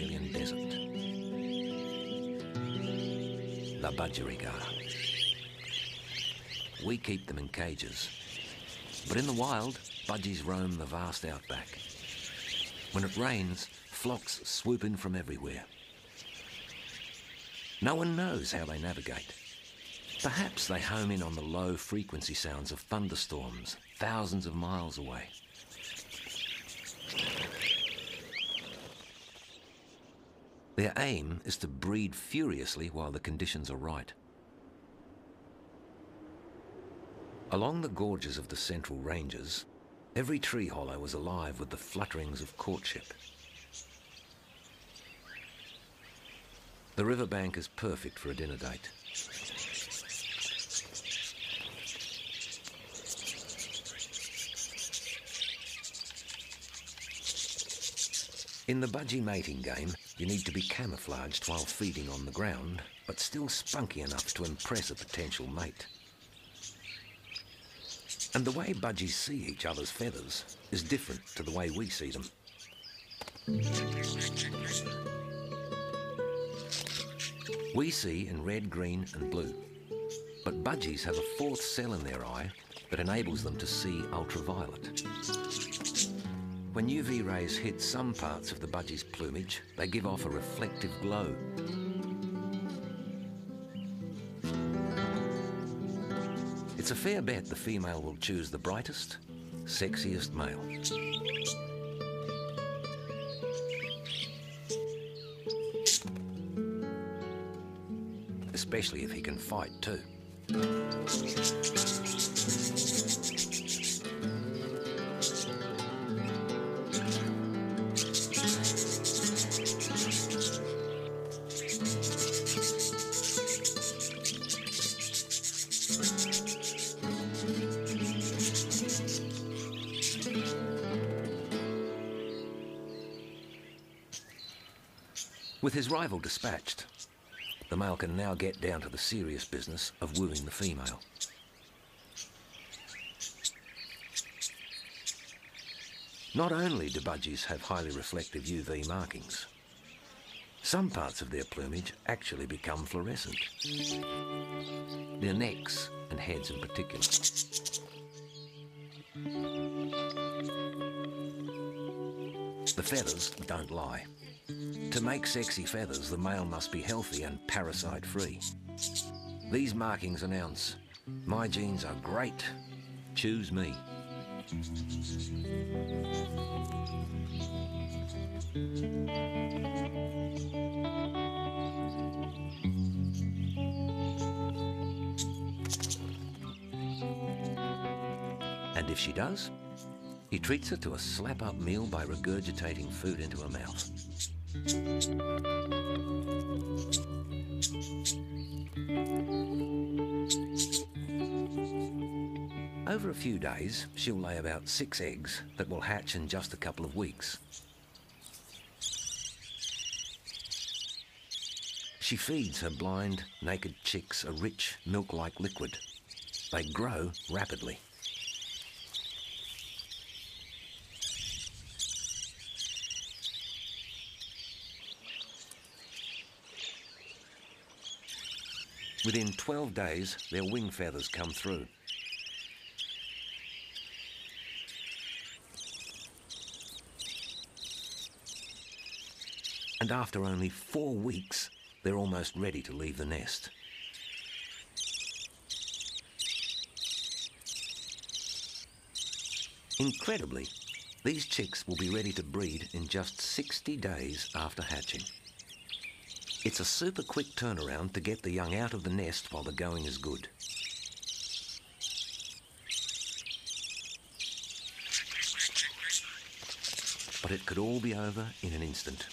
Australian desert. The budgerigar. We keep them in cages, but in the wild, budgies roam the vast outback. When it rains, flocks swoop in from everywhere. No one knows how they navigate. Perhaps they home in on the low frequency sounds of thunderstorms thousands of miles away. Their aim is to breed furiously while the conditions are right. Along the gorges of the Central Ranges, every tree hollow is alive with the flutterings of courtship. The riverbank is perfect for a dinner date. In the budgie mating game, you need to be camouflaged while feeding on the ground, but still spunky enough to impress a potential mate. And the way budgies see each other's feathers is different to the way we see them. We see in red, green and blue, but budgies have a fourth cell in their eye that enables them to see ultraviolet. When UV rays hit some parts of the budgie's plumage, they give off a reflective glow. It's a fair bet the female will choose the brightest, sexiest male. Especially if he can fight too. With his rival dispatched, the male can now get down to the serious business of wooing the female. Not only do budgies have highly reflective UV markings, some parts of their plumage actually become fluorescent. Their necks and heads in particular. The feathers don't lie. To make sexy feathers, the male must be healthy and parasite-free. These markings announce, my genes are great, choose me. And if she does, he treats her to a slap-up meal by regurgitating food into her mouth. Over a few days, she'll lay about 6 eggs that will hatch in just a couple of weeks. She feeds her blind, naked chicks a rich, milk-like liquid. They grow rapidly. Within 12 days, their wing feathers come through. And after only 4 weeks, they're almost ready to leave the nest. Incredibly, these chicks will be ready to breed in just 60 days after hatching. It's a super quick turnaround to get the young out of the nest while the going is good. But it could all be over in an instant.